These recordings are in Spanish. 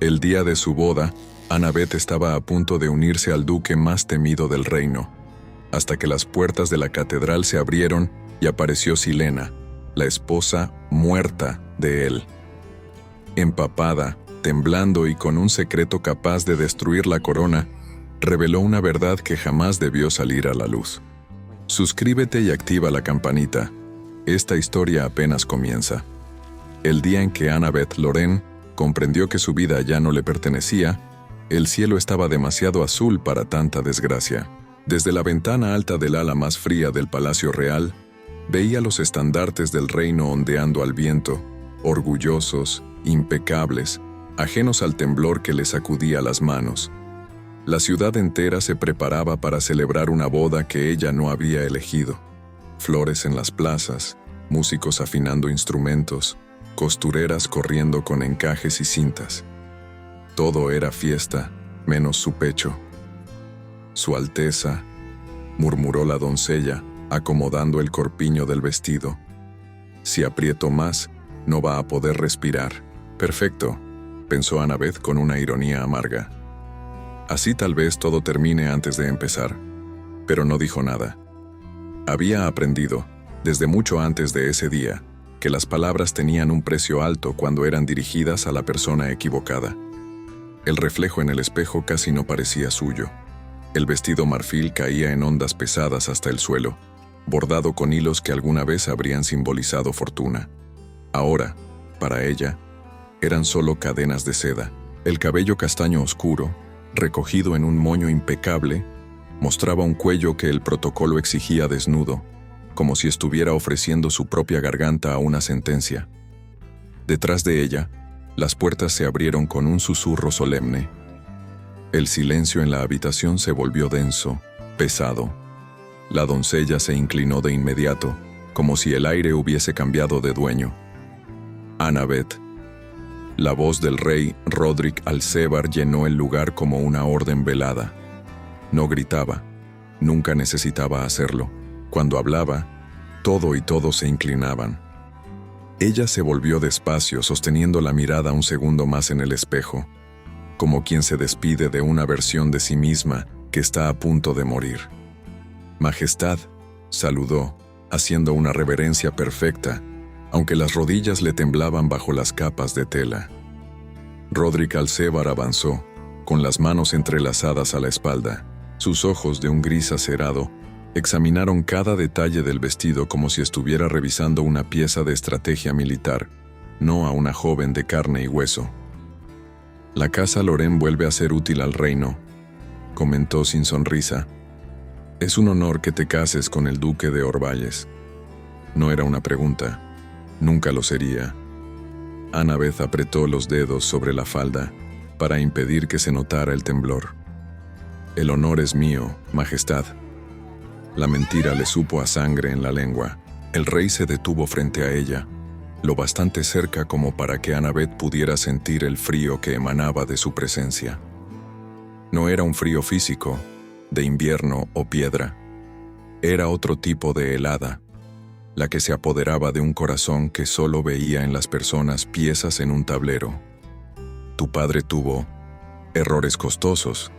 El día de su boda, Annabeth estaba a punto de unirse al duque más temido del reino, hasta que las puertas de la catedral se abrieron y apareció Silena, la esposa muerta de él. Empapada, temblando y con un secreto capaz de destruir la corona, reveló una verdad que jamás debió salir a la luz. Suscríbete y activa la campanita. Esta historia apenas comienza. El día en que Annabeth Lorraine comprendió que su vida ya no le pertenecía, el cielo estaba demasiado azul para tanta desgracia. Desde la ventana alta del ala más fría del Palacio Real, veía los estandartes del reino ondeando al viento, orgullosos, impecables, ajenos al temblor que les sacudía las manos. La ciudad entera se preparaba para celebrar una boda que ella no había elegido. Flores en las plazas, músicos afinando instrumentos, costureras corriendo con encajes y cintas. Todo era fiesta, menos su pecho. «Su Alteza», murmuró la doncella, acomodando el corpiño del vestido. «Si aprieto más, no va a poder respirar». «Perfecto», pensó Annabeth con una ironía amarga. «Así tal vez todo termine antes de empezar». Pero no dijo nada. Había aprendido, desde mucho antes de ese día, que las palabras tenían un precio alto cuando eran dirigidas a la persona equivocada. El reflejo en el espejo casi no parecía suyo. El vestido marfil caía en ondas pesadas hasta el suelo, bordado con hilos que alguna vez habrían simbolizado fortuna. Ahora, para ella, eran solo cadenas de seda. El cabello castaño oscuro, recogido en un moño impecable, mostraba un cuello que el protocolo exigía desnudo, como si estuviera ofreciendo su propia garganta a una sentencia. Detrás de ella, las puertas se abrieron con un susurro solemne. El silencio en la habitación se volvió denso, pesado. La doncella se inclinó de inmediato, como si el aire hubiese cambiado de dueño. «Annabeth». La voz del rey Roderick Alcévar llenó el lugar como una orden velada. No gritaba, nunca necesitaba hacerlo. Cuando hablaba, todo y todos se inclinaban. Ella se volvió despacio, sosteniendo la mirada un segundo más en el espejo, como quien se despide de una versión de sí misma que está a punto de morir. «Majestad», saludó, haciendo una reverencia perfecta, aunque las rodillas le temblaban bajo las capas de tela. Roderick Alcévar avanzó, con las manos entrelazadas a la espalda. Sus ojos, de un gris acerado, examinaron cada detalle del vestido como si estuviera revisando una pieza de estrategia militar, no a una joven de carne y hueso. «La casa Lorraine vuelve a ser útil al reino», comentó sin sonrisa. «Es un honor que te cases con el duque de Orvalles». No era una pregunta. Nunca lo sería. Annabeth apretó los dedos sobre la falda para impedir que se notara el temblor. «El honor es mío, Majestad». La mentira le supo a sangre en la lengua. El rey se detuvo frente a ella, lo bastante cerca como para que Annabeth pudiera sentir el frío que emanaba de su presencia. No era un frío físico, de invierno o piedra. Era otro tipo de helada, la que se apoderaba de un corazón que solo veía en las personas piezas en un tablero. «Tu padre tuvo errores costosos»,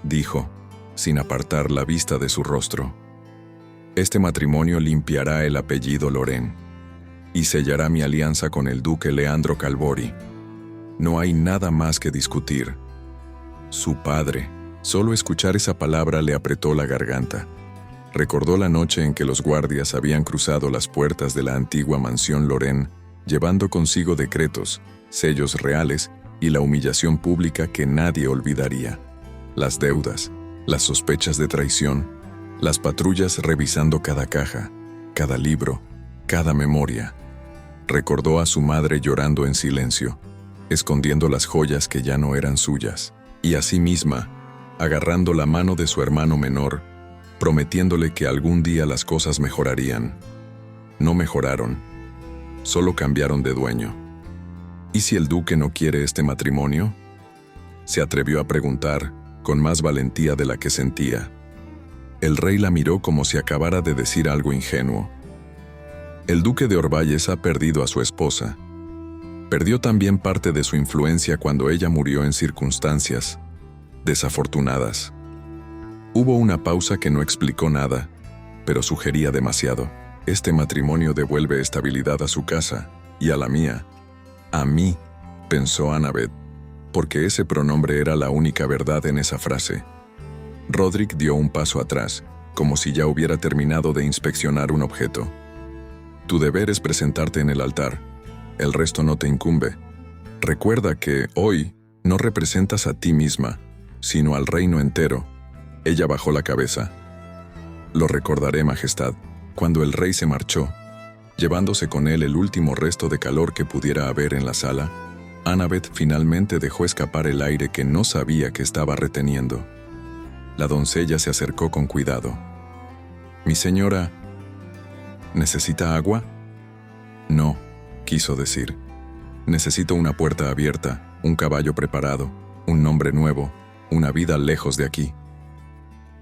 dijo, sin apartar la vista de su rostro. «Este matrimonio limpiará el apellido Lorraine y sellará mi alianza con el duque Leandro Calvori. No hay nada más que discutir». Su padre, solo escuchar esa palabra le apretó la garganta. Recordó la noche en que los guardias habían cruzado las puertas de la antigua mansión Lorraine, llevando consigo decretos, sellos reales y la humillación pública que nadie olvidaría. Las deudas, las sospechas de traición, las patrullas revisando cada caja, cada libro, cada memoria. Recordó a su madre llorando en silencio, escondiendo las joyas que ya no eran suyas, y a sí misma, agarrando la mano de su hermano menor, prometiéndole que algún día las cosas mejorarían. No mejoraron, solo cambiaron de dueño. ¿Y si el duque no quiere este matrimonio?, se atrevió a preguntar, con más valentía de la que sentía. El rey la miró como si acabara de decir algo ingenuo. «El duque de Orvalles ha perdido a su esposa. Perdió también parte de su influencia cuando ella murió en circunstancias desafortunadas. Hubo una pausa que no explicó nada, pero sugería demasiado. Este matrimonio devuelve estabilidad a su casa y a la mía. A mí, pensó Annabeth, porque ese pronombre era la única verdad en esa frase. Roderick dio un paso atrás, como si ya hubiera terminado de inspeccionar un objeto. Tu deber es presentarte en el altar. El resto no te incumbe. Recuerda que hoy no representas a ti misma, sino al reino entero. Ella bajó la cabeza. Lo recordaré, Majestad, cuando el rey se marchó, llevándose con él el último resto de calor que pudiera haber en la sala. Annabeth finalmente dejó escapar el aire que no sabía que estaba reteniendo. La doncella se acercó con cuidado. «Mi señora, ¿necesita agua?» «No», quiso decir. «Necesito una puerta abierta, un caballo preparado, un nombre nuevo, una vida lejos de aquí».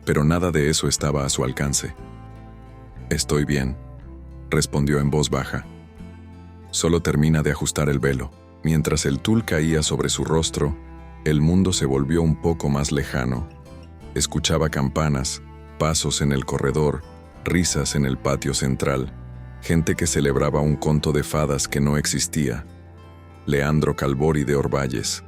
Pero nada de eso estaba a su alcance. «Estoy bien», respondió en voz baja. «Solo termina de ajustar el velo». Mientras el tul caía sobre su rostro, el mundo se volvió un poco más lejano. Escuchaba campanas, pasos en el corredor, risas en el patio central, gente que celebraba un conto de fadas que no existía. Leandro Calbori de Orvalles.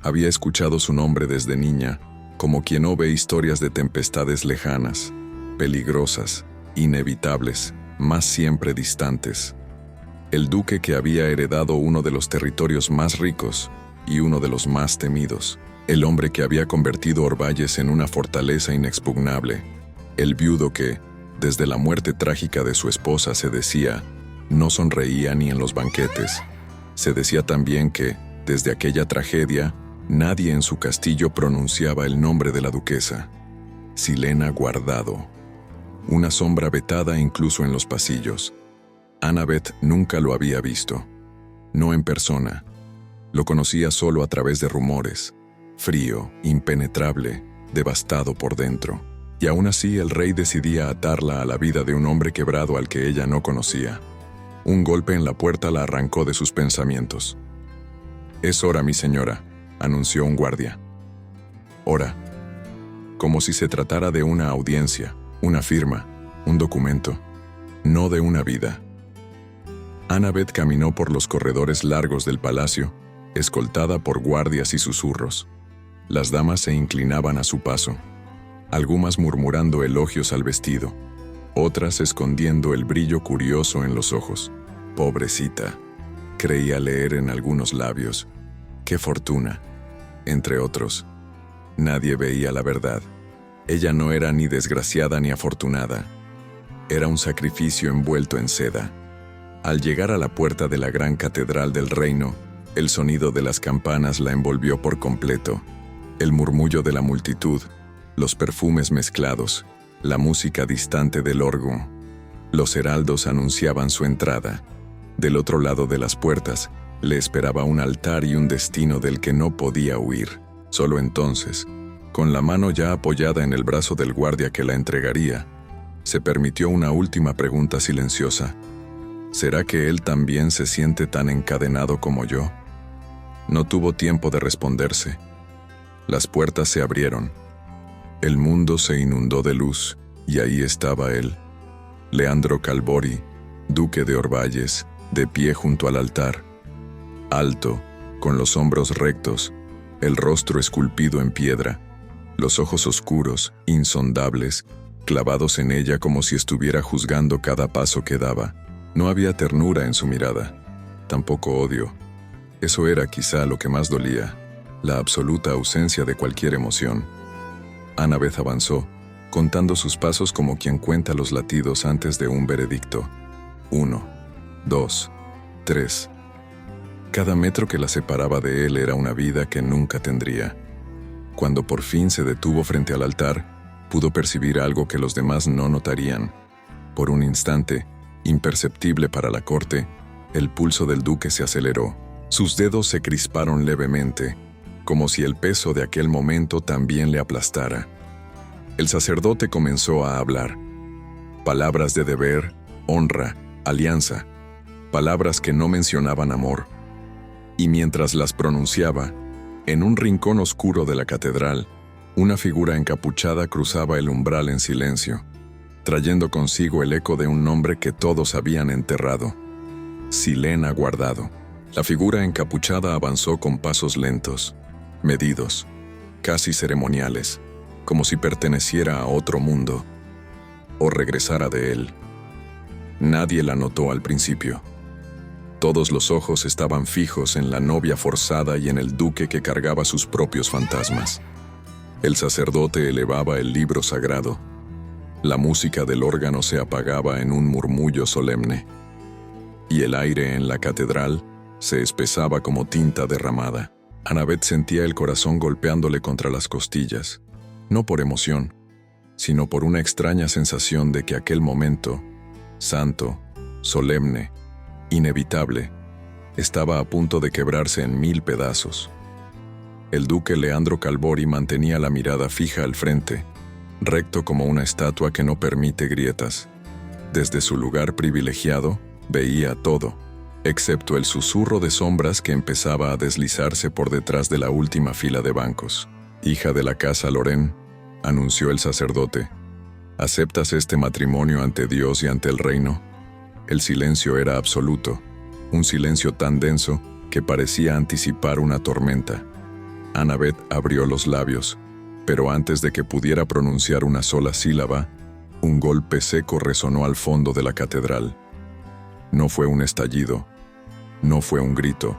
Había escuchado su nombre desde niña, como quien oye historias de tempestades lejanas, peligrosas, inevitables, mas siempre distantes. El duque que había heredado uno de los territorios más ricos y uno de los más temidos. El hombre que había convertido Orvalles en una fortaleza inexpugnable. El viudo que, desde la muerte trágica de su esposa, se decía, no sonreía ni en los banquetes. Se decía también que, desde aquella tragedia, nadie en su castillo pronunciaba el nombre de la duquesa. Silena Guardado. Una sombra vetada incluso en los pasillos. Annabeth nunca lo había visto. No en persona. Lo conocía solo a través de rumores. Frío, impenetrable, devastado por dentro. Y aún así el rey decidía atarla a la vida de un hombre quebrado al que ella no conocía. Un golpe en la puerta la arrancó de sus pensamientos. «Es hora, mi señora», anunció un guardia. «Hora». Como si se tratara de una audiencia, una firma, un documento, no de una vida. Annabeth caminó por los corredores largos del palacio, escoltada por guardias y susurros. Las damas se inclinaban a su paso, algunas murmurando elogios al vestido, otras escondiendo el brillo curioso en los ojos. «Pobrecita», creía leer en algunos labios. «Qué fortuna», entre otros. Nadie veía la verdad. Ella no era ni desgraciada ni afortunada. Era un sacrificio envuelto en seda. Al llegar a la puerta de la gran catedral del reino, el sonido de las campanas la envolvió por completo. El murmullo de la multitud, los perfumes mezclados, la música distante del órgano. Los heraldos anunciaban su entrada. Del otro lado de las puertas, le esperaba un altar y un destino del que no podía huir. Solo entonces, con la mano ya apoyada en el brazo del guardia que la entregaría, se permitió una última pregunta silenciosa. ¿Será que él también se siente tan encadenado como yo? No tuvo tiempo de responderse. Las puertas se abrieron. El mundo se inundó de luz, y ahí estaba él, Leandro Calbori, duque de Orvalles, de pie junto al altar. Alto, con los hombros rectos, el rostro esculpido en piedra, los ojos oscuros, insondables, clavados en ella como si estuviera juzgando cada paso que daba. No había ternura en su mirada, tampoco odio. Eso era quizá lo que más dolía, la absoluta ausencia de cualquier emoción. Annabeth avanzó, contando sus pasos como quien cuenta los latidos antes de un veredicto. 1, 2, 3. Cada metro que la separaba de él era una vida que nunca tendría. Cuando por fin se detuvo frente al altar, pudo percibir algo que los demás no notarían. Por un instante, imperceptible para la corte, el pulso del duque se aceleró. Sus dedos se crisparon levemente, como si el peso de aquel momento también le aplastara. El sacerdote comenzó a hablar. Palabras de deber, honra, alianza. Palabras que no mencionaban amor. Y mientras las pronunciaba, en un rincón oscuro de la catedral, una figura encapuchada cruzaba el umbral en silencio, trayendo consigo el eco de un nombre que todos habían enterrado: Silena Guardado. La figura encapuchada avanzó con pasos lentos, medidos, casi ceremoniales, como si perteneciera a otro mundo, o regresara de él. Nadie la notó al principio. Todos los ojos estaban fijos en la novia forzada y en el duque que cargaba sus propios fantasmas. El sacerdote elevaba el libro sagrado. La música del órgano se apagaba en un murmullo solemne, y el aire en la catedral se espesaba como tinta derramada. Annabeth sentía el corazón golpeándole contra las costillas, no por emoción, sino por una extraña sensación de que aquel momento, santo, solemne, inevitable, estaba a punto de quebrarse en 1000 pedazos. El duque Leandro Calvori mantenía la mirada fija al frente, recto como una estatua que no permite grietas. Desde su lugar privilegiado, veía todo, excepto el susurro de sombras que empezaba a deslizarse por detrás de la última fila de bancos. «Hija de la casa Loren», anunció el sacerdote, «¿aceptas este matrimonio ante Dios y ante el reino?». El silencio era absoluto, un silencio tan denso que parecía anticipar una tormenta. Annabeth abrió los labios, pero antes de que pudiera pronunciar una sola sílaba, un golpe seco resonó al fondo de la catedral. No fue un estallido, no fue un grito,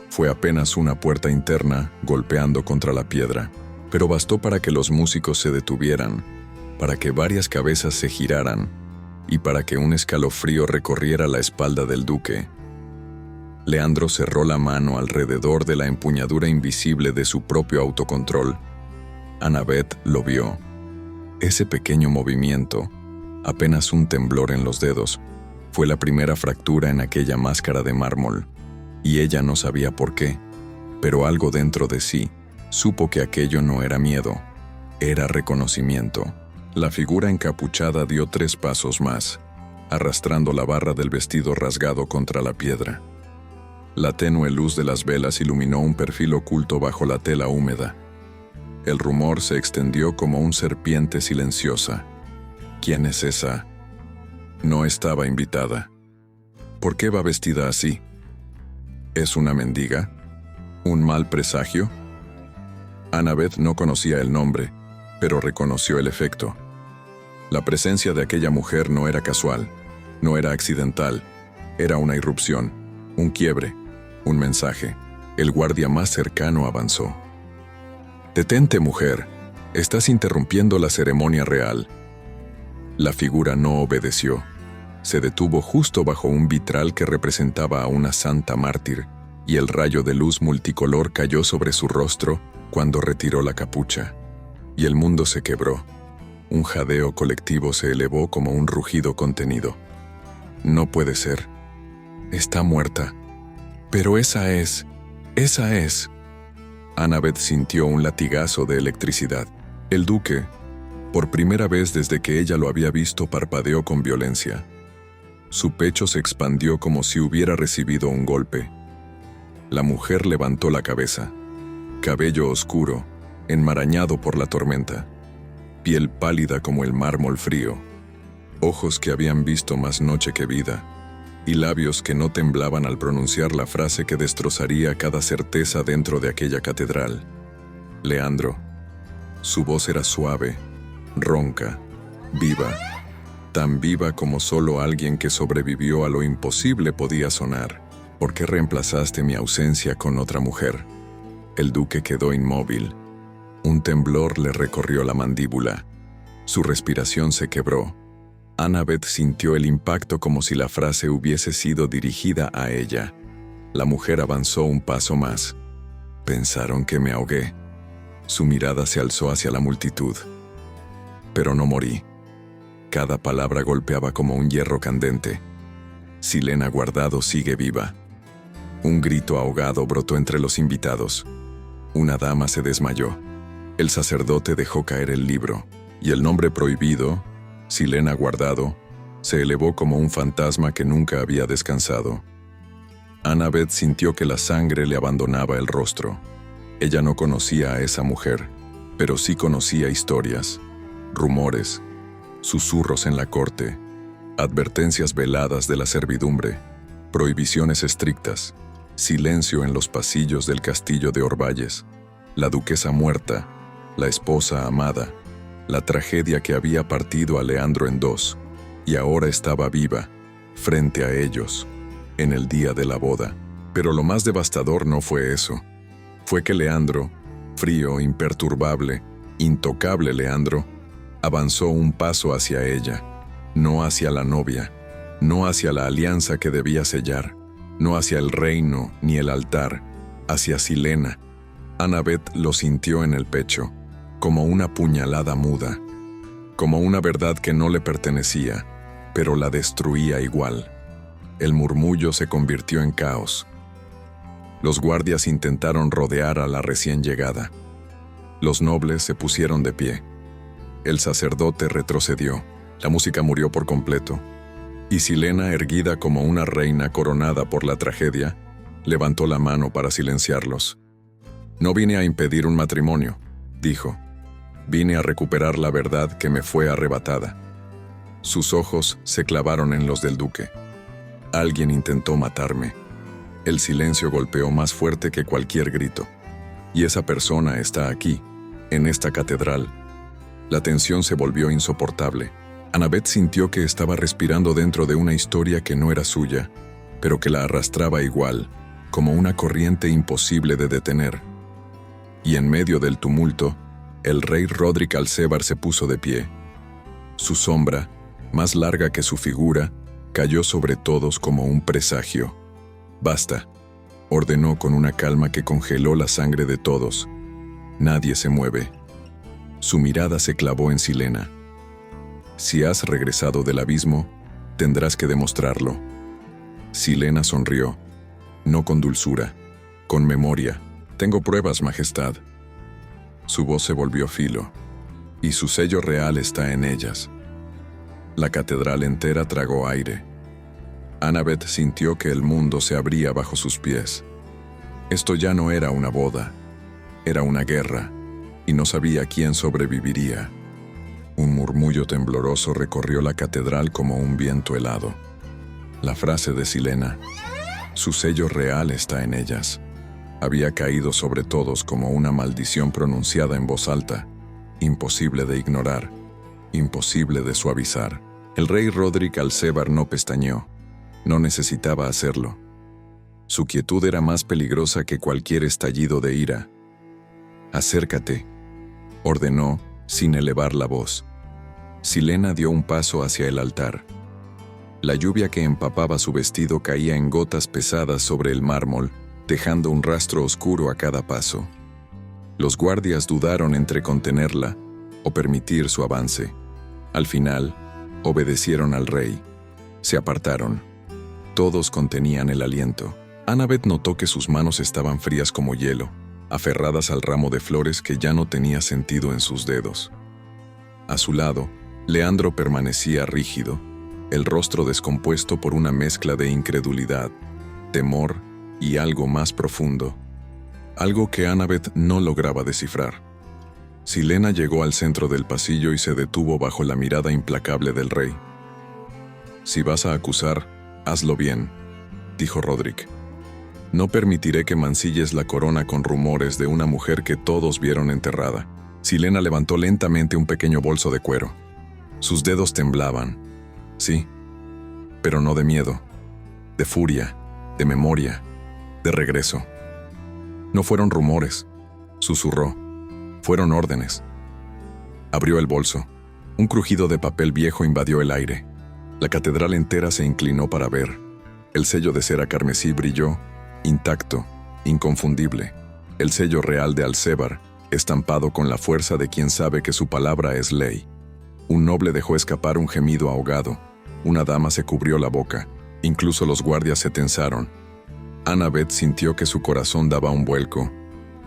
fue apenas una puerta interna golpeando contra la piedra, pero bastó para que los músicos se detuvieran, para que varias cabezas se giraran y para que un escalofrío recorriera la espalda del duque. Leandro cerró la mano alrededor de la empuñadura invisible de su propio autocontrol. Annabeth lo vio. Ese pequeño movimiento, apenas un temblor en los dedos, fue la primera fractura en aquella máscara de mármol, y ella no sabía por qué, pero algo dentro de sí supo que aquello no era miedo, era reconocimiento. La figura encapuchada dio 3 pasos más, arrastrando la barra del vestido rasgado contra la piedra. La tenue luz de las velas iluminó un perfil oculto bajo la tela húmeda. El rumor se extendió como una serpiente silenciosa. ¿Quién es esa? No estaba invitada. ¿Por qué va vestida así? ¿Es una mendiga? ¿Un mal presagio? Annabeth no conocía el nombre, pero reconoció el efecto. La presencia de aquella mujer no era casual, no era accidental, era una irrupción, un quiebre, un mensaje. El guardia más cercano avanzó. «Detente, mujer, estás interrumpiendo la ceremonia real». La figura no obedeció. Se detuvo justo bajo un vitral que representaba a una santa mártir, y el rayo de luz multicolor cayó sobre su rostro cuando retiró la capucha. Y el mundo se quebró. Un jadeo colectivo se elevó como un rugido contenido. «No puede ser. Está muerta. Pero esa es. Annabeth sintió un latigazo de electricidad. El duque, por primera vez desde que ella lo había visto, parpadeó con violencia. Su pecho se expandió como si hubiera recibido un golpe. La mujer levantó la cabeza. Cabello oscuro, enmarañado por la tormenta. Piel pálida como el mármol frío. Ojos que habían visto más noche que vida. Y labios que no temblaban al pronunciar la frase que destrozaría cada certeza dentro de aquella catedral. Leandro. Su voz era suave, ronca, viva, tan viva como solo alguien que sobrevivió a lo imposible podía sonar. ¿Por qué reemplazaste mi ausencia con otra mujer? El duque quedó inmóvil. Un temblor le recorrió la mandíbula. Su respiración se quebró. Annabeth sintió el impacto como si la frase hubiese sido dirigida a ella. La mujer avanzó un paso más. «Pensaron que me ahogué». Su mirada se alzó hacia la multitud. «Pero no morí». Cada palabra golpeaba como un hierro candente. «Silena Guardado sigue viva». Un grito ahogado brotó entre los invitados. Una dama se desmayó. El sacerdote dejó caer el libro, y el nombre prohibido, Silena Guardado, se elevó como un fantasma que nunca había descansado. Annabeth sintió que la sangre le abandonaba el rostro. Ella no conocía a esa mujer, pero sí conocía historias, rumores, susurros en la corte, advertencias veladas de la servidumbre, prohibiciones estrictas, silencio en los pasillos del castillo de Orvalles, la duquesa muerta, la esposa amada, la tragedia que había partido a Leandro en dos, y ahora estaba viva, frente a ellos, en el día de la boda. Pero lo más devastador no fue eso. Fue que Leandro, frío, imperturbable, intocable Leandro, avanzó un paso hacia ella, no hacia la novia, no hacia la alianza que debía sellar, no hacia el reino ni el altar, hacia Silena. Annabeth lo sintió en el pecho, como una puñalada muda, como una verdad que no le pertenecía, pero la destruía igual. El murmullo se convirtió en caos. Los guardias intentaron rodear a la recién llegada. Los nobles se pusieron de pie. El sacerdote retrocedió. La música murió por completo. Y Silena, erguida como una reina coronada por la tragedia, levantó la mano para silenciarlos. «No vine a impedir un matrimonio», dijo. «Vine a recuperar la verdad que me fue arrebatada». Sus ojos se clavaron en los del duque. «Alguien intentó matarme». El silencio golpeó más fuerte que cualquier grito. «Y esa persona está aquí, en esta catedral». La tensión se volvió insoportable. Annabeth sintió que estaba respirando dentro de una historia que no era suya, pero que la arrastraba igual, como una corriente imposible de detener. Y en medio del tumulto, el rey Rodrik Alcebar se puso de pie. Su sombra, más larga que su figura, cayó sobre todos como un presagio. «Basta», ordenó con una calma que congeló la sangre de todos. «Nadie se mueve». Su mirada se clavó en Silena. «Si has regresado del abismo, tendrás que demostrarlo». Silena sonrió, no con dulzura, con memoria. «Tengo pruebas, Majestad». Su voz se volvió filo, y su sello real está en ellas. La catedral entera tragó aire. Annabeth sintió que el mundo se abría bajo sus pies. Esto ya no era una boda, era una guerra, y no sabía quién sobreviviría. Un murmullo tembloroso recorrió la catedral como un viento helado. La frase de Silena, «Su sello real está en ellas», había caído sobre todos como una maldición pronunciada en voz alta, imposible de ignorar, imposible de suavizar. El rey Rodrik Alcebar no pestañeó. No necesitaba hacerlo. Su quietud era más peligrosa que cualquier estallido de ira. «Acércate», ordenó, sin elevar la voz. Silena dio un paso hacia el altar. La lluvia que empapaba su vestido caía en gotas pesadas sobre el mármol, dejando un rastro oscuro a cada paso. Los guardias dudaron entre contenerla o permitir su avance. Al final, obedecieron al rey. Se apartaron. Todos contenían el aliento. Annabeth notó que sus manos estaban frías como hielo, aferradas al ramo de flores que ya no tenía sentido en sus dedos. A su lado, Leandro permanecía rígido, el rostro descompuesto por una mezcla de incredulidad, temor y algo más profundo, algo que Annabeth no lograba descifrar. Silena llegó al centro del pasillo y se detuvo bajo la mirada implacable del rey. «Si vas a acusar, hazlo bien», dijo Rodrik. «No permitiré que mancilles la corona con rumores de una mujer que todos vieron enterrada». Silena levantó lentamente un pequeño bolso de cuero. Sus dedos temblaban. Sí, pero no de miedo, de furia, de memoria, de regreso. «No fueron rumores», susurró. «Fueron órdenes». Abrió el bolso. Un crujido de papel viejo invadió el aire. La catedral entera se inclinó para ver. El sello de cera carmesí brilló, intacto, inconfundible. El sello real de Alcebar, estampado con la fuerza de quien sabe que su palabra es ley. Un noble dejó escapar un gemido ahogado. Una dama se cubrió la boca. Incluso los guardias se tensaron. Annabeth sintió que su corazón daba un vuelco.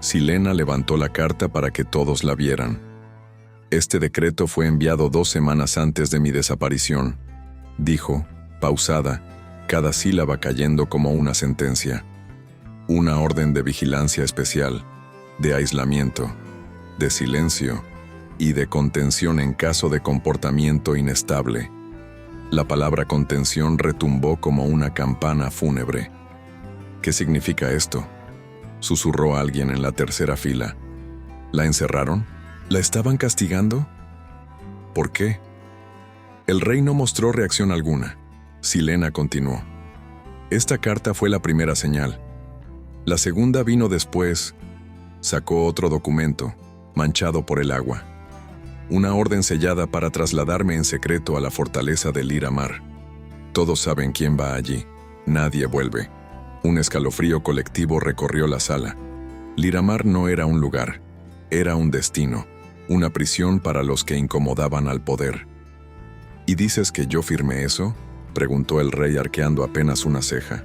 Silena levantó la carta para que todos la vieran. «Este decreto fue enviado 2 semanas antes de mi desaparición», dijo, pausada, cada sílaba cayendo como una sentencia. Una orden de vigilancia especial, de aislamiento, de silencio y de contención en caso de comportamiento inestable. La palabra contención retumbó como una campana fúnebre. ¿Qué significa esto?, susurró alguien en la tercera fila. ¿La encerraron? ¿La estaban castigando? ¿Por qué? El rey no mostró reacción alguna. Silena continuó. Esta carta fue la primera señal. La segunda vino después. Sacó otro documento, manchado por el agua. Una orden sellada para trasladarme en secreto a la fortaleza de Liramar. Todos saben quién va allí. Nadie vuelve. Un escalofrío colectivo recorrió la sala. Liramar no era un lugar, era un destino, una prisión para los que incomodaban al poder. ¿Y dices que yo firmé eso?, preguntó el rey arqueando apenas una ceja.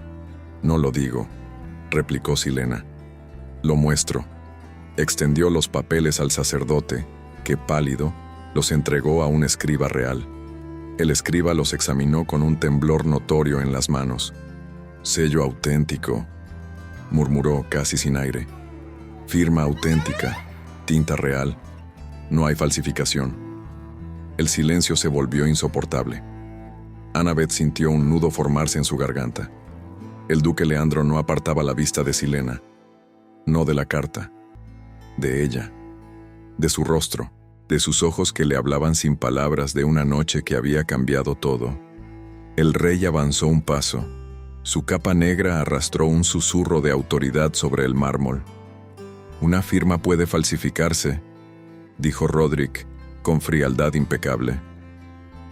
No lo digo, replicó Silena. Lo muestro. Extendió los papeles al sacerdote, que, pálido, los entregó a un escriba real. El escriba los examinó con un temblor notorio en las manos. Sello auténtico, murmuró casi sin aire. Firma auténtica, tinta real, no hay falsificación. El silencio se volvió insoportable. Annabeth sintió un nudo formarse en su garganta. El duque Leandro no apartaba la vista de Silena, no de la carta, de ella, de su rostro, de sus ojos que le hablaban sin palabras de una noche que había cambiado todo. El rey avanzó un paso. Su capa negra arrastró un susurro de autoridad sobre el mármol. «Una firma puede falsificarse», dijo Roderick, con frialdad impecable.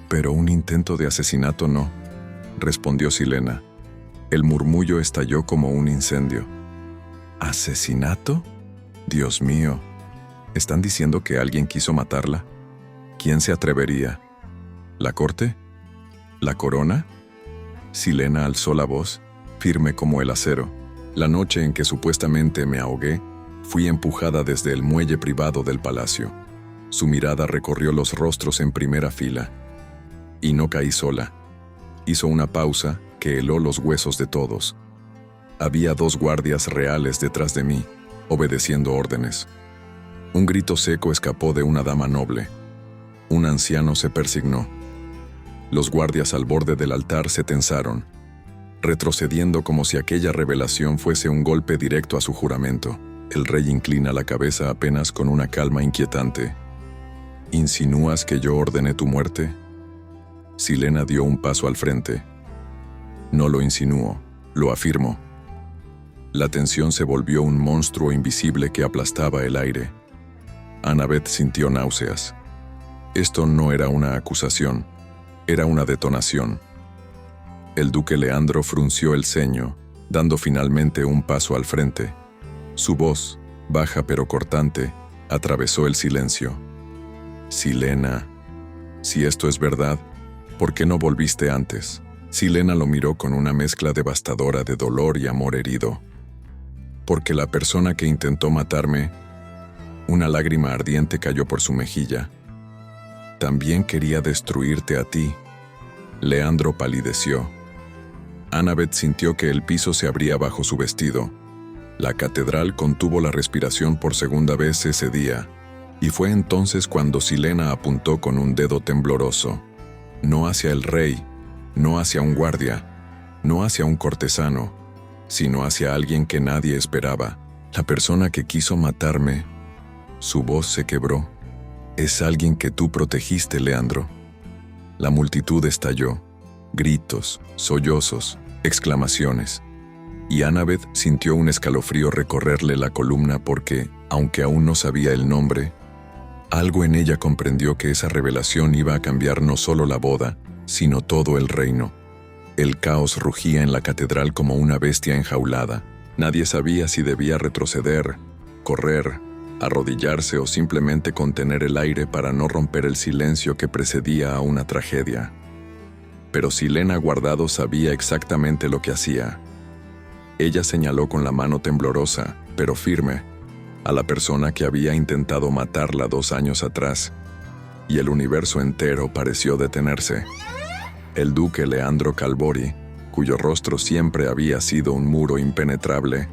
«Pero un intento de asesinato no», respondió Silena. El murmullo estalló como un incendio. ¿Asesinato? Dios mío, ¿están diciendo que alguien quiso matarla? ¿Quién se atrevería? ¿La corte? ¿La corona? Silena alzó la voz, firme como el acero. La noche en que supuestamente me ahogué, fui empujada desde el muelle privado del palacio. Su mirada recorrió los rostros en primera fila. Y no caí sola. Hizo una pausa que heló los huesos de todos. Había 2 guardias reales detrás de mí, obedeciendo órdenes. Un grito seco escapó de una dama noble. Un anciano se persignó. Los guardias al borde del altar se tensaron, retrocediendo como si aquella revelación fuese un golpe directo a su juramento. El rey inclina la cabeza apenas con una calma inquietante. ¿Insinúas que yo ordené tu muerte? Silena dio un paso al frente. No lo insinúo, lo afirmo. La tensión se volvió un monstruo invisible que aplastaba el aire. Annabeth sintió náuseas. Esto no era una acusación, era una detonación. El duque Leandro frunció el ceño, dando finalmente un paso al frente. Su voz, baja pero cortante, atravesó el silencio. Silena, si esto es verdad, ¿por qué no volviste antes? Silena lo miró con una mezcla devastadora de dolor y amor herido. Porque la persona que intentó matarme, una lágrima ardiente cayó por su mejilla. También quería destruirte a ti. Leandro palideció. Annabeth sintió que el piso se abría bajo su vestido. La catedral contuvo la respiración por segunda vez ese día, y fue entonces cuando Silena apuntó con un dedo tembloroso. No hacia el rey, no hacia un guardia, no hacia un cortesano, sino hacia alguien que nadie esperaba, la persona que quiso matarme. Su voz se quebró. Es alguien que tú protegiste, Leandro. La multitud estalló. Gritos, sollozos, exclamaciones. Y Annabeth sintió un escalofrío recorrerle la columna porque, aunque aún no sabía el nombre, algo en ella comprendió que esa revelación iba a cambiar no solo la boda, sino todo el reino. El caos rugía en la catedral como una bestia enjaulada. Nadie sabía si debía retroceder, correr, arrodillarse o simplemente contener el aire para no romper el silencio que precedía a una tragedia. Pero Silena Guardado sabía exactamente lo que hacía. Ella señaló con la mano temblorosa, pero firme, a la persona que había intentado matarla 2 años atrás, y el universo entero pareció detenerse. El duque Leandro Calvori, cuyo rostro siempre había sido un muro impenetrable,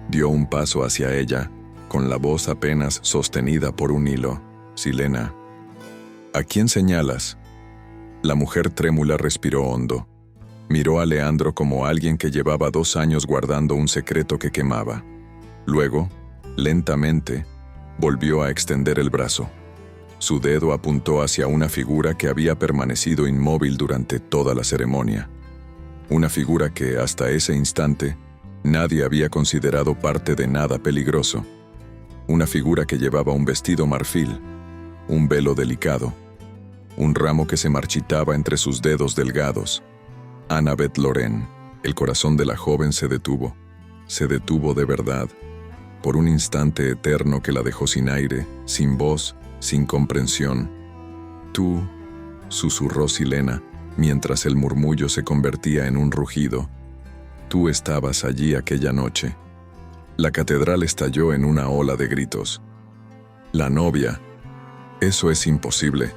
dio un paso hacia ella, con la voz apenas sostenida por un hilo. «Silena». «¿A quién señalas?». La mujer trémula respiró hondo. Miró a Leandro como alguien que llevaba 2 años guardando un secreto que quemaba. Luego, lentamente, volvió a extender el brazo. Su dedo apuntó hacia una figura que había permanecido inmóvil durante toda la ceremonia. Una figura que, hasta ese instante, nadie había considerado parte de nada peligroso. Una figura que llevaba un vestido marfil, un velo delicado, un ramo que se marchitaba entre sus dedos delgados. Annabeth Lorraine. El corazón de la joven se detuvo de verdad, por un instante eterno que la dejó sin aire, sin voz, sin comprensión. «Tú», susurró Silena, mientras el murmullo se convertía en un rugido. «Tú estabas allí aquella noche». La catedral estalló en una ola de gritos. «La novia. Eso es imposible.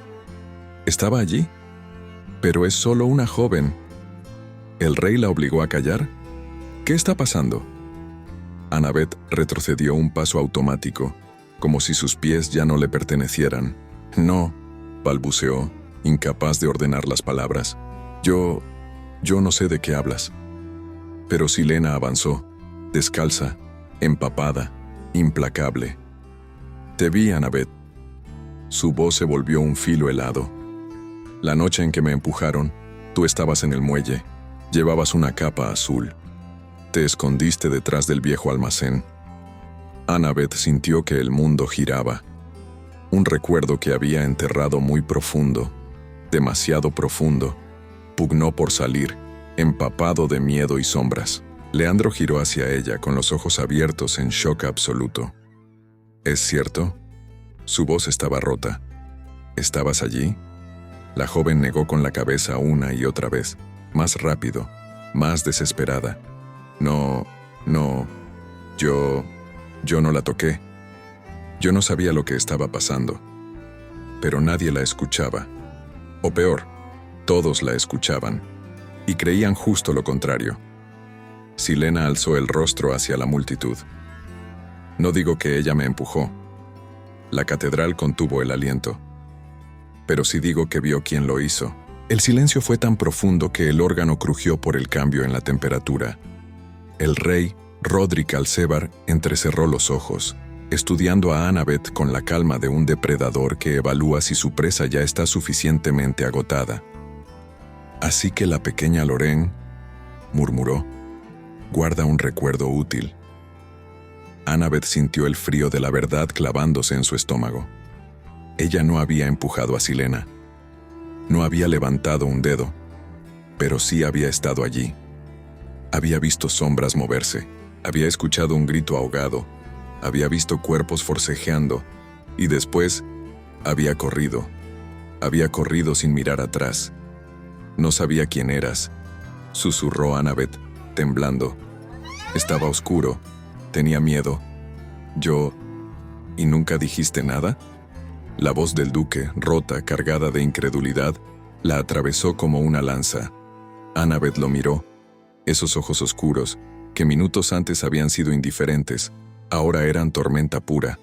¿Estaba allí? Pero es solo una joven. ¿El rey la obligó a callar? ¿Qué está pasando?». Annabeth retrocedió un paso automático, como si sus pies ya no le pertenecieran. «No», balbuceó, incapaz de ordenar las palabras. Yo no sé de qué hablas». Pero Silena avanzó, descalza, empapada, implacable. «Te vi, Annabeth». Su voz se volvió un filo helado. «La noche en que me empujaron, tú estabas en el muelle. Llevabas una capa azul. Te escondiste detrás del viejo almacén». Annabeth sintió que el mundo giraba. Un recuerdo que había enterrado muy profundo, demasiado profundo, pugnó por salir, empapado de miedo y sombras. Leandro giró hacia ella con los ojos abiertos en shock absoluto. «¿Es cierto?». Su voz estaba rota. «¿Estabas allí?». La joven negó con la cabeza una y otra vez, más rápido, más desesperada. «No, yo no la toqué. Yo no sabía lo que estaba pasando». Pero nadie la escuchaba. O peor, todos la escuchaban, y creían justo lo contrario. Silena alzó el rostro hacia la multitud. «No digo que ella me empujó». La catedral contuvo el aliento. «Pero sí digo que vio quién lo hizo». El silencio fue tan profundo que el órgano crujió por el cambio en la temperatura. El rey, Rodrik Alcebar, entrecerró los ojos, estudiando a Annabeth con la calma de un depredador que evalúa si su presa ya está suficientemente agotada. «Así que la pequeña Lorraine», murmuró, «guarda un recuerdo útil». Annabeth sintió el frío de la verdad clavándose en su estómago. Ella no había empujado a Silena. No había levantado un dedo, pero sí había estado allí. Había visto sombras moverse, había escuchado un grito ahogado, había visto cuerpos forcejeando, y después había corrido sin mirar atrás. «No sabía quién eras», susurró Annabeth, temblando. «Estaba oscuro, tenía miedo. ¿Y nunca dijiste nada?». La voz del duque, rota, cargada de incredulidad, la atravesó como una lanza. Annabeth lo miró. Esos ojos oscuros, que minutos antes habían sido indiferentes, ahora eran tormenta pura.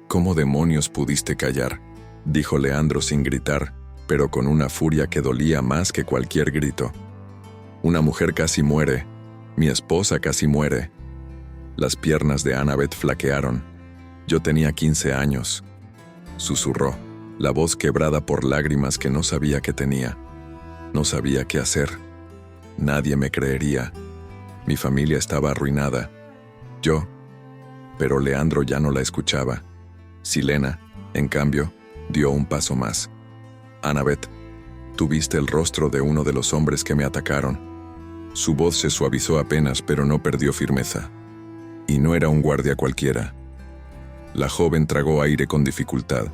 «¿Cómo demonios pudiste callar?», dijo Leandro sin gritar, pero con una furia que dolía más que cualquier grito. «Una mujer casi muere. Mi esposa casi muere». Las piernas de Annabeth flaquearon. «Yo tenía 15 años», susurró, la voz quebrada por lágrimas que no sabía que tenía. «No sabía qué hacer. Nadie me creería. Mi familia estaba arruinada. Pero Leandro ya no la escuchaba. Silena, en cambio, dio un paso más. «Annabeth, tú viste el rostro de uno de los hombres que me atacaron». Su voz se suavizó apenas, pero no perdió firmeza. «Y no era un guardia cualquiera». La joven tragó aire con dificultad.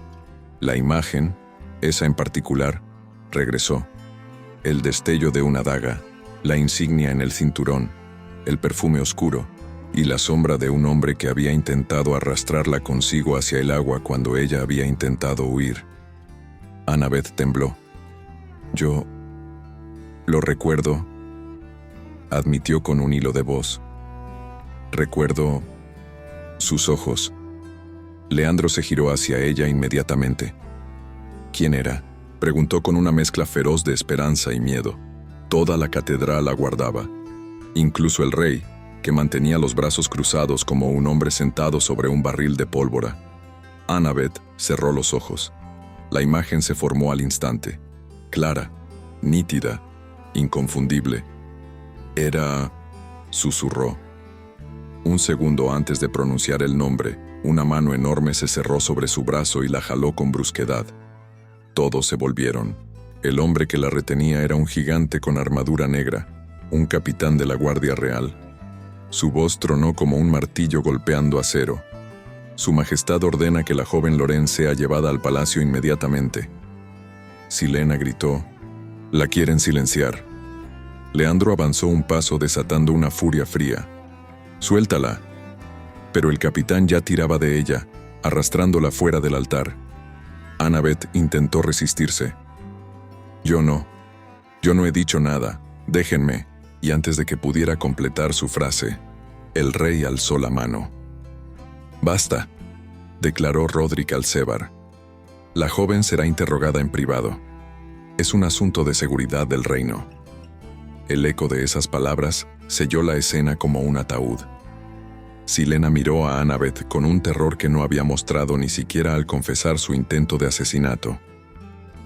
La imagen, esa en particular, regresó. El destello de una daga, la insignia en el cinturón, el perfume oscuro y la sombra de un hombre que había intentado arrastrarla consigo hacia el agua cuando ella había intentado huir. Annabeth tembló. «Yo lo recuerdo. admitió con un hilo de voz. Recuerdo sus ojos. Leandro se giró hacia ella inmediatamente. ¿Quién era?, preguntó con una mezcla feroz de esperanza y miedo. Toda la catedral aguardaba, incluso el rey, que mantenía los brazos cruzados como un hombre sentado sobre un barril de pólvora. Annabeth cerró los ojos. La imagen se formó al instante, clara, nítida, inconfundible. Era... susurró. Un segundo antes de pronunciar el nombre, una mano enorme se cerró sobre su brazo y la jaló con brusquedad. Todos se volvieron. El hombre que la retenía era un gigante con armadura negra, un capitán de la Guardia Real. Su voz tronó como un martillo golpeando acero. Su Majestad ordena que la joven Loren sea llevada al palacio inmediatamente. Silena gritó. La quieren silenciar. Leandro avanzó un paso desatando una furia fría. Suéltala. Pero el capitán ya tiraba de ella, arrastrándola fuera del altar. Annabeth intentó resistirse. Yo no he dicho nada, déjenme. Y antes de que pudiera completar su frase, el rey alzó la mano. Basta, declaró Rodrik Alcebar. La joven será interrogada en privado. Es un asunto de seguridad del reino. El eco de esas palabras selló la escena como un ataúd. Silena miró a Annabeth con un terror que no había mostrado ni siquiera al confesar su intento de asesinato.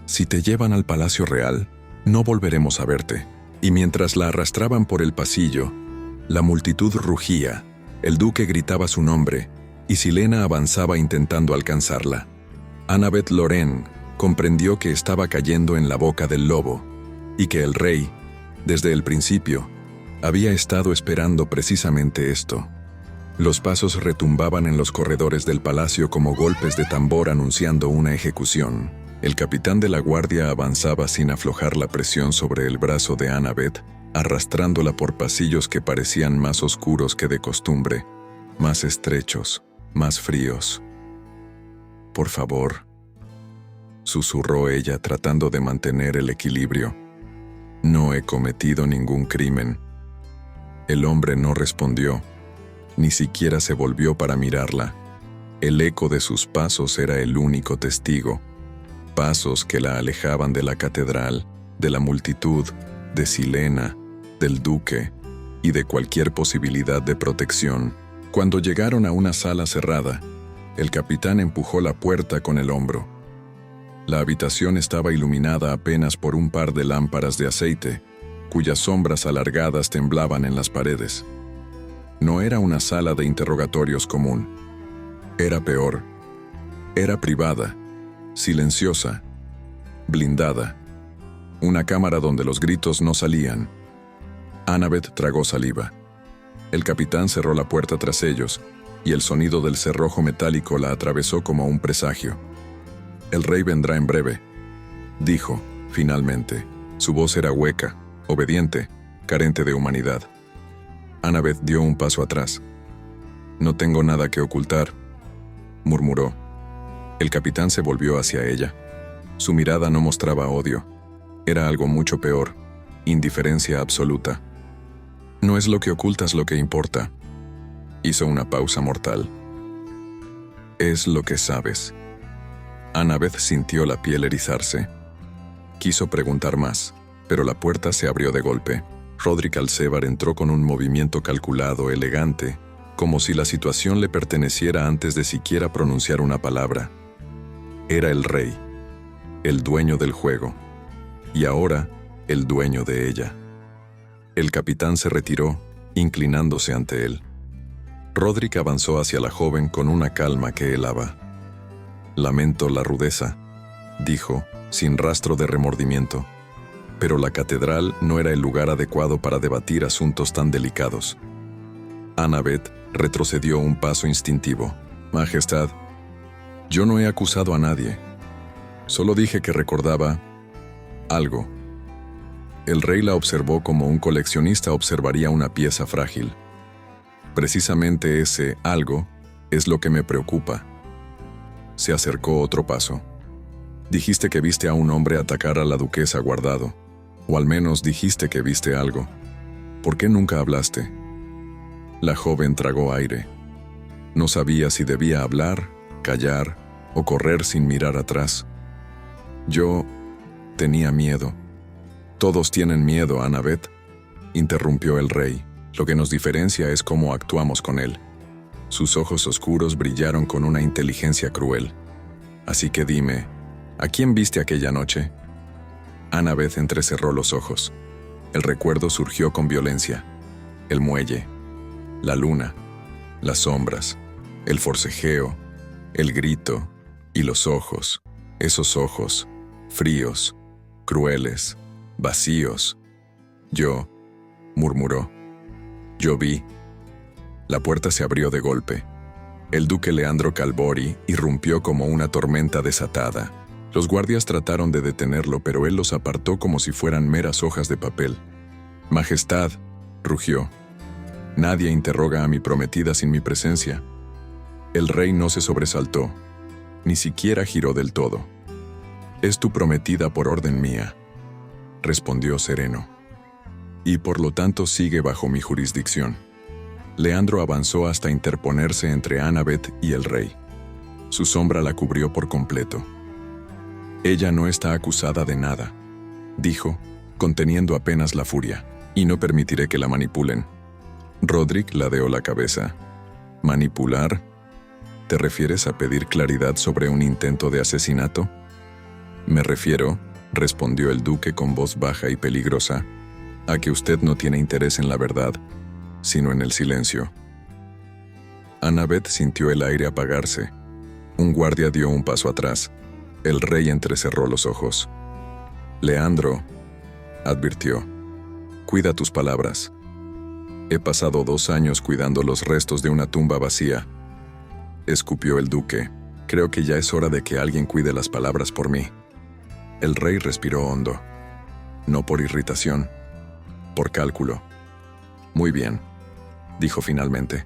Si te llevan al Palacio Real, no volveremos a verte. Y mientras la arrastraban por el pasillo, la multitud rugía, el duque gritaba su nombre, y Silena avanzaba intentando alcanzarla. Annabeth Loren comprendió que estaba cayendo en la boca del lobo, y que el rey, desde el principio, había estado esperando precisamente esto. Los pasos retumbaban en los corredores del palacio como golpes de tambor anunciando una ejecución. El capitán de la guardia avanzaba sin aflojar la presión sobre el brazo de Annabeth, arrastrándola por pasillos que parecían más oscuros que de costumbre, más estrechos, más fríos. «Por favor», susurró ella tratando de mantener el equilibrio. «No he cometido ningún crimen». El hombre no respondió, ni siquiera se volvió para mirarla. El eco de sus pasos era el único testigo. Pasos que la alejaban de la catedral, de la multitud, de Silena, del duque y de cualquier posibilidad de protección. Cuando llegaron a una sala cerrada, el capitán empujó la puerta con el hombro. La habitación estaba iluminada apenas por un par de lámparas de aceite, cuyas sombras alargadas temblaban en las paredes. No era una sala de interrogatorios común. Era peor. Era privada, silenciosa, blindada. Una cámara donde los gritos no salían. Annabeth tragó saliva. El capitán cerró la puerta tras ellos, y el sonido del cerrojo metálico la atravesó como un presagio. «El rey vendrá en breve», dijo, finalmente. Su voz era hueca, obediente, carente de humanidad. Annabeth dio un paso atrás. «No tengo nada que ocultar», murmuró. El capitán se volvió hacia ella. Su mirada no mostraba odio. Era algo mucho peor, indiferencia absoluta. «No es lo que ocultas lo que importa». Hizo una pausa mortal. «Es lo que sabes». Annabeth sintió la piel erizarse. Quiso preguntar más, pero la puerta se abrió de golpe. Rodrik Alcebar entró con un movimiento calculado, elegante, como si la situación le perteneciera antes de siquiera pronunciar una palabra. Era el rey, el dueño del juego, y ahora el dueño de ella. El capitán se retiró, inclinándose ante él. Rodrik avanzó hacia la joven con una calma que helaba. «Lamento la rudeza», dijo, sin rastro de remordimiento. Pero la catedral no era el lugar adecuado para debatir asuntos tan delicados. Annabeth retrocedió un paso instintivo. «Majestad, yo no he acusado a nadie. Solo dije que recordaba algo». El rey la observó como un coleccionista observaría una pieza frágil. «Precisamente ese algo es lo que me preocupa». Se acercó otro paso. «Dijiste que viste a un hombre atacar a la duquesa Guardado. O al menos dijiste que viste algo». ¿Por qué nunca hablaste? La joven tragó aire. No sabía si debía hablar, callar o correr sin mirar atrás. Yo tenía miedo. Todos tienen miedo, Annabeth, interrumpió el rey. Lo que nos diferencia es cómo actuamos con él. Sus ojos oscuros brillaron con una inteligencia cruel. Así que dime, ¿a quién viste aquella noche? Annabeth entrecerró los ojos. El recuerdo surgió con violencia. El muelle, la luna, las sombras, el forcejeo, el grito y los ojos, esos ojos, fríos, crueles, vacíos. Yo, murmuró. Yo vi. La puerta se abrió de golpe. El duque Leandro Calvori irrumpió como una tormenta desatada. Los guardias trataron de detenerlo, pero él los apartó como si fueran meras hojas de papel. «Majestad», rugió. «Nadie interroga a mi prometida sin mi presencia». El rey no se sobresaltó, ni siquiera giró del todo. «Es tu prometida por orden mía», respondió sereno. «Y por lo tanto sigue bajo mi jurisdicción». Leandro avanzó hasta interponerse entre Annabeth y el rey. Su sombra la cubrió por completo. «Ella no está acusada de nada», dijo, conteniendo apenas la furia, «y no permitiré que la manipulen». Rodrik ladeó la cabeza. «¿Manipular? ¿Te refieres a pedir claridad sobre un intento de asesinato?» «Me refiero», respondió el duque con voz baja y peligrosa, «a que usted no tiene interés en la verdad, sino en el silencio». Annabeth sintió el aire apagarse. Un guardia dio un paso atrás. El rey entrecerró los ojos. «Leandro», advirtió, «cuida tus palabras. He pasado 2 años cuidando los restos de una tumba vacía». Escupió el duque. «Creo que ya es hora de que alguien cuide las palabras por mí». El rey respiró hondo. No por irritación, por cálculo. «Muy bien», dijo finalmente.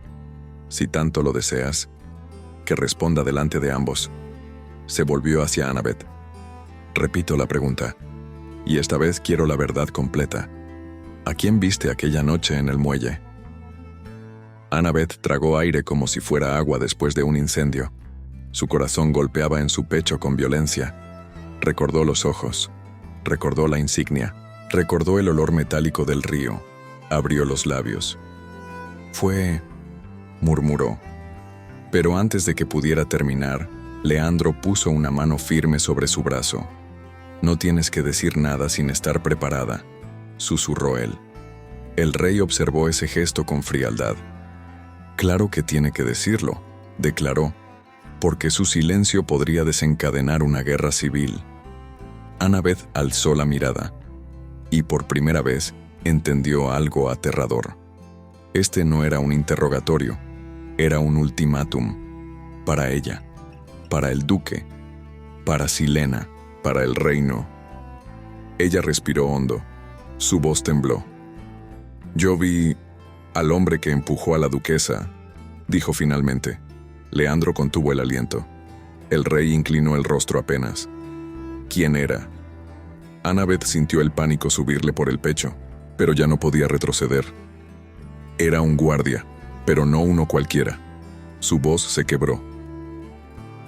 «Si tanto lo deseas, que responda delante de ambos». Se volvió hacia Annabeth. «Repito la pregunta, y esta vez quiero la verdad completa. ¿A quién viste aquella noche en el muelle?» Annabeth tragó aire como si fuera agua después de un incendio. Su corazón golpeaba en su pecho con violencia. Recordó los ojos, recordó la insignia, recordó el olor metálico del río. Abrió los labios. «Fue», murmuró. Pero antes de que pudiera terminar, Leandro puso una mano firme sobre su brazo. «No tienes que decir nada sin estar preparada», susurró él. El rey observó ese gesto con frialdad. «Claro que tiene que decirlo», declaró, «porque su silencio podría desencadenar una guerra civil». Annabeth alzó la mirada, y por primera vez entendió algo aterrador. Este no era un interrogatorio, era un ultimátum. Para ella, para el duque, para Silena, para el reino. Ella respiró hondo. Su voz tembló. «Yo vi al hombre que empujó a la duquesa», dijo finalmente. Leandro contuvo el aliento. El rey inclinó el rostro apenas. «¿Quién era?» Annabeth sintió el pánico subirle por el pecho, pero ya no podía retroceder. Era un guardia, pero no uno cualquiera. Su voz se quebró.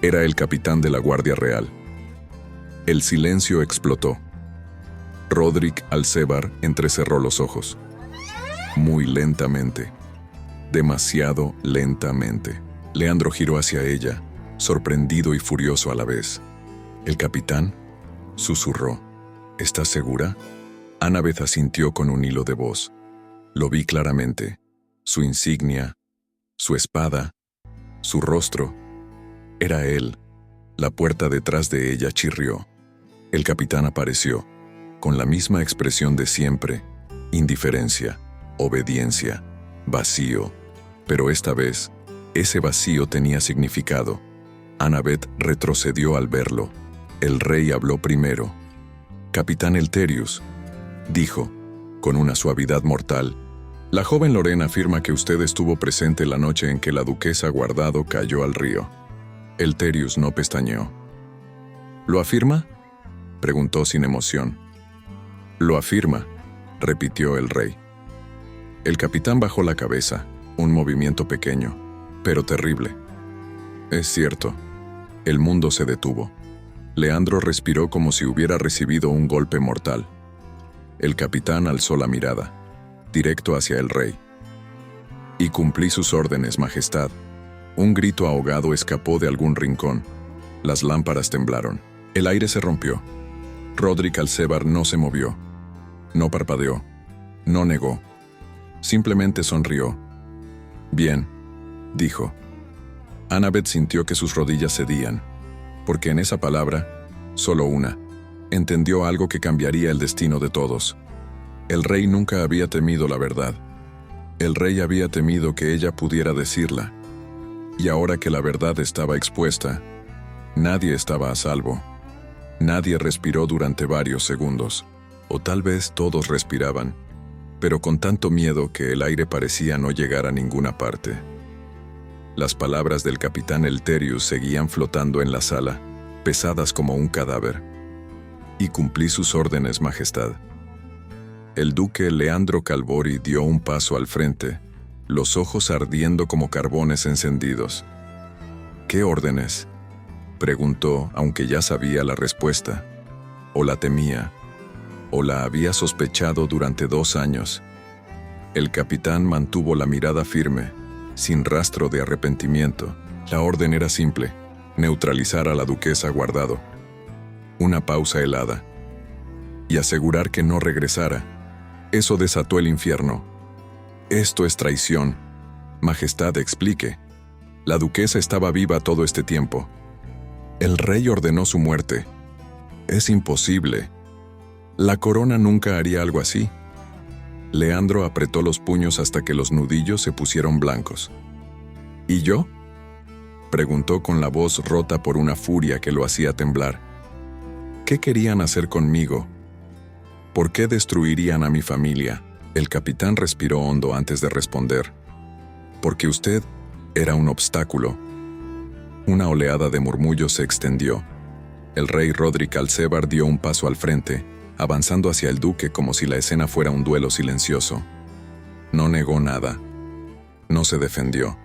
Era el capitán de la Guardia Real. El silencio explotó. Rodrik Alcebar entrecerró los ojos. Muy lentamente. Demasiado lentamente. Leandro giró hacia ella, sorprendido y furioso a la vez. «¿El capitán?», susurró. «¿Estás segura?». Annabeth asintió con un hilo de voz. Lo vi claramente. Su insignia, su espada, su rostro. Era él. La puerta detrás de ella chirrió. El capitán apareció, con la misma expresión de siempre: indiferencia, obediencia, vacío. Pero esta vez, ese vacío tenía significado. Annabeth retrocedió al verlo. El rey habló primero. «Capitán Elterius», dijo, con una suavidad mortal, «la joven Lorena afirma que usted estuvo presente la noche en que la duquesa Guardado cayó al río». Elterius no pestañeó. «¿Lo afirma?», preguntó sin emoción. «Lo afirma», repitió el rey. El capitán bajó la cabeza, un movimiento pequeño, pero terrible. Es cierto, el mundo se detuvo. Leandro respiró como si hubiera recibido un golpe mortal. El capitán alzó la mirada, directo hacia el rey. Y cumplí sus órdenes, Majestad. Un grito ahogado escapó de algún rincón. Las lámparas temblaron. El aire se rompió. Rodrik Alcebar no se movió. No parpadeó. No negó. Simplemente sonrió. Bien, dijo. Annabeth sintió que sus rodillas cedían, porque en esa palabra, solo una, entendió algo que cambiaría el destino de todos. El rey nunca había temido la verdad. El rey había temido que ella pudiera decirla. Y ahora que la verdad estaba expuesta, nadie estaba a salvo. Nadie respiró durante varios segundos, o tal vez todos respiraban, pero con tanto miedo que el aire parecía no llegar a ninguna parte. Las palabras del capitán Elterius seguían flotando en la sala, pesadas como un cadáver. Y cumplí sus órdenes, Majestad. El duque Leandro Calvori dio un paso al frente, los ojos ardiendo como carbones encendidos. ¿Qué órdenes?, preguntó, aunque ya sabía la respuesta. O la temía, o la había sospechado durante 2 años. El capitán mantuvo la mirada firme, sin rastro de arrepentimiento. La orden era simple: neutralizar a la duquesa Guardado. Una pausa helada. Y asegurar que no regresara. Eso desató el infierno. Esto es traición. Majestad, explique. La duquesa estaba viva todo este tiempo. El rey ordenó su muerte. Es imposible. La corona nunca haría algo así. Leandro apretó los puños hasta que los nudillos se pusieron blancos. ¿Y yo?, preguntó con la voz rota por una furia que lo hacía temblar. ¿Qué querían hacer conmigo? ¿Por qué destruirían a mi familia? El capitán respiró hondo antes de responder. Porque usted era un obstáculo. Una oleada de murmullos se extendió. El rey Rodrik Alcebar dio un paso al frente, avanzando hacia el duque como si la escena fuera un duelo silencioso. No negó nada. No se defendió.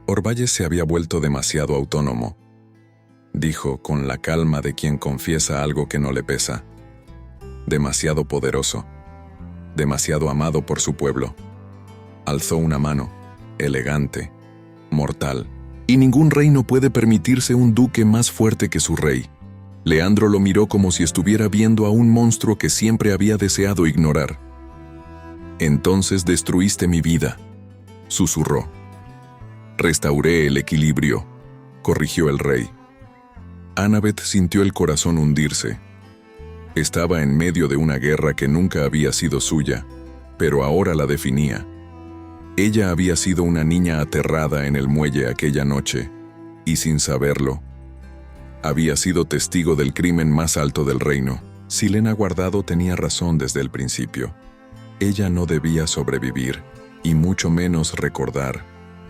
Orvalles se había vuelto demasiado autónomo, dijo con la calma de quien confiesa algo que no le pesa. Demasiado poderoso. Demasiado amado por su pueblo. Alzó una mano, elegante, mortal. Y ningún rey no puede permitirse un duque más fuerte que su rey. Leandro lo miró como si estuviera viendo a un monstruo que siempre había deseado ignorar. Entonces destruiste mi vida, susurró. Restauré el equilibrio, corrigió el rey. Annabeth sintió el corazón hundirse. Estaba en medio de una guerra que nunca había sido suya, pero ahora la definía. Ella había sido una niña aterrada en el muelle aquella noche, y sin saberlo, había sido testigo del crimen más alto del reino. Silena Guardado tenía razón desde el principio. Ella no debía sobrevivir, y mucho menos recordar.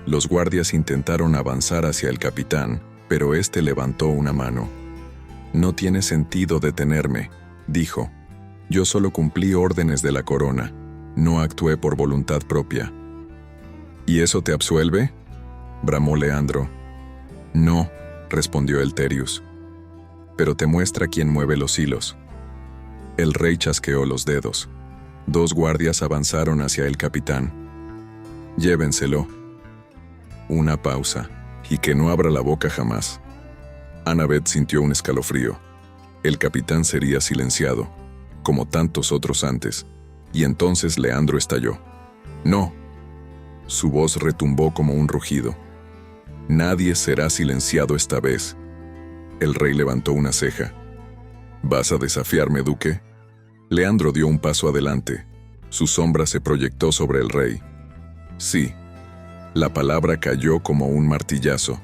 Los guardias intentaron avanzar hacia el capitán, pero éste levantó una mano. No tiene sentido detenerme, dijo. Yo solo cumplí órdenes de la corona. No actué por voluntad propia. ¿Y eso te absuelve?, bramó Leandro. No, respondió Elterius. Pero te muestra quién mueve los hilos. El rey chasqueó los dedos. 2 guardias avanzaron hacia el capitán. Llévenselo. Una pausa, y que no abra la boca jamás. Annabeth sintió un escalofrío. El capitán sería silenciado, como tantos otros antes, y entonces Leandro estalló. ¡No! Su voz retumbó como un rugido. Nadie será silenciado esta vez. El rey levantó una ceja. ¿Vas a desafiarme, duque? Leandro dio un paso adelante. Su sombra se proyectó sobre el rey. Sí. La palabra cayó como un martillazo.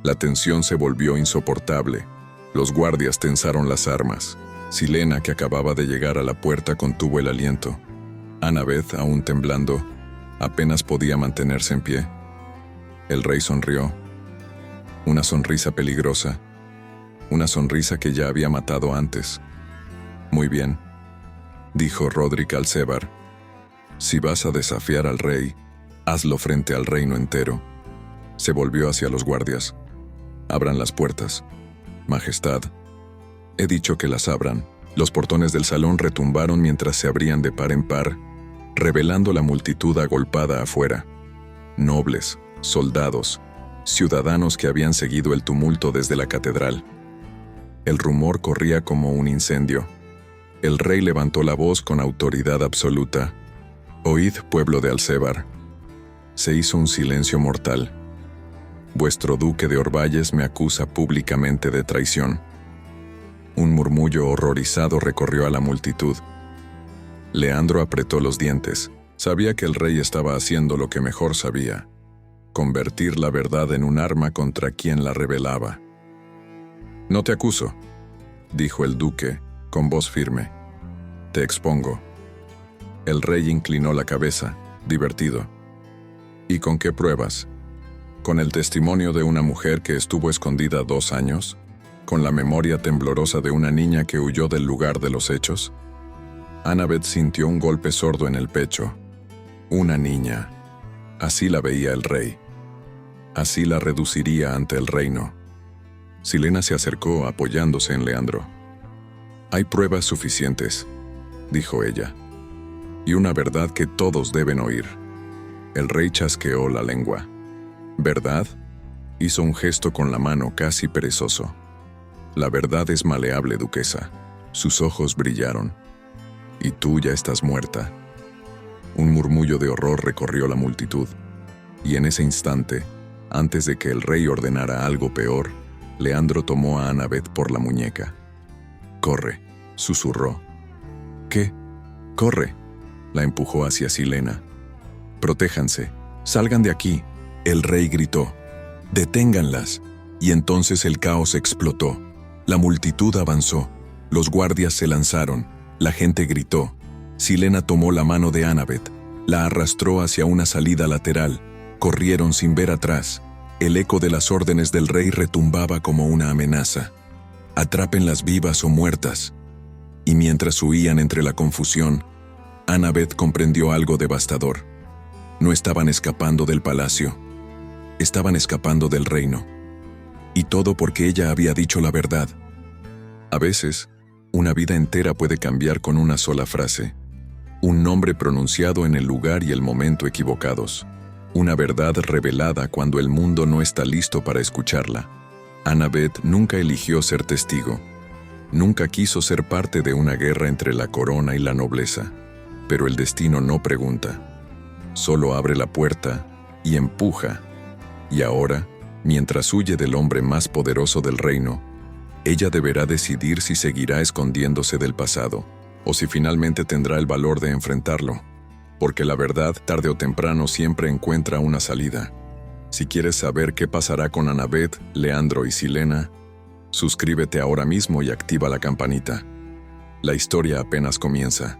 La tensión se volvió insoportable. Los guardias tensaron las armas. Silena, que acababa de llegar a la puerta, contuvo el aliento. Annabeth, aún temblando, apenas podía mantenerse en pie. El rey sonrió. Una sonrisa peligrosa. Una sonrisa que ya había matado antes. Muy bien, dijo Rodrik Alcebar. Si vas a desafiar al rey, hazlo frente al reino entero. Se volvió hacia los guardias. Abran las puertas. Majestad. He dicho que las abran. Los portones del salón retumbaron mientras se abrían de par en par, revelando la multitud agolpada afuera. Nobles, soldados, ciudadanos que habían seguido el tumulto desde la catedral. El rumor corría como un incendio. El rey levantó la voz con autoridad absoluta. Oíd, pueblo de Alcébar. Se hizo un silencio mortal. Vuestro duque de Orvalles me acusa públicamente de traición. Un murmullo horrorizado recorrió a la multitud. Leandro apretó los dientes. Sabía que el rey estaba haciendo lo que mejor sabía: convertir la verdad en un arma contra quien la revelaba. No te acuso, dijo el duque, con voz firme. Te expongo. El rey inclinó la cabeza, divertido. ¿Y con qué pruebas? ¿Con el testimonio de una mujer que estuvo escondida 2 años? ¿Con la memoria temblorosa de una niña que huyó del lugar de los hechos? Annabeth sintió un golpe sordo en el pecho. Una niña. Así la veía el rey. Así la reduciría ante el reino. Silena se acercó apoyándose en Leandro. Hay pruebas suficientes, dijo ella, y una verdad que todos deben oír. El rey chasqueó la lengua. ¿Verdad? Hizo un gesto con la mano casi perezoso. La verdad es maleable, duquesa. Sus ojos brillaron. Y tú ya estás muerta. Un murmullo de horror recorrió la multitud, y en ese instante, antes de que el rey ordenara algo peor, Leandro tomó a Annabeth por la muñeca. «Corre», susurró. «¿Qué? Corre», la empujó hacia Silena. «Protéjanse, salgan de aquí», el rey gritó. «Deténganlas». Y entonces el caos explotó. La multitud avanzó, los guardias se lanzaron, la gente gritó. Silena tomó la mano de Annabeth, la arrastró hacia una salida lateral. Corrieron sin ver atrás. El eco de las órdenes del rey retumbaba como una amenaza. «Atrápenlas vivas o muertas». Y mientras huían entre la confusión, Annabeth comprendió algo devastador. No estaban escapando del palacio, estaban escapando del reino. Y todo porque ella había dicho la verdad. A veces, una vida entera puede cambiar con una sola frase. Un nombre pronunciado en el lugar y el momento equivocados. Una verdad revelada cuando el mundo no está listo para escucharla. Annabeth nunca eligió ser testigo. Nunca quiso ser parte de una guerra entre la corona y la nobleza. Pero el destino no pregunta. Solo abre la puerta y empuja. Y ahora, mientras huye del hombre más poderoso del reino, ella deberá decidir si seguirá escondiéndose del pasado, o si finalmente tendrá el valor de enfrentarlo. Porque la verdad, tarde o temprano, siempre encuentra una salida. Si quieres saber qué pasará con Annabeth, Leandro y Silena, suscríbete ahora mismo y activa la campanita. La historia apenas comienza.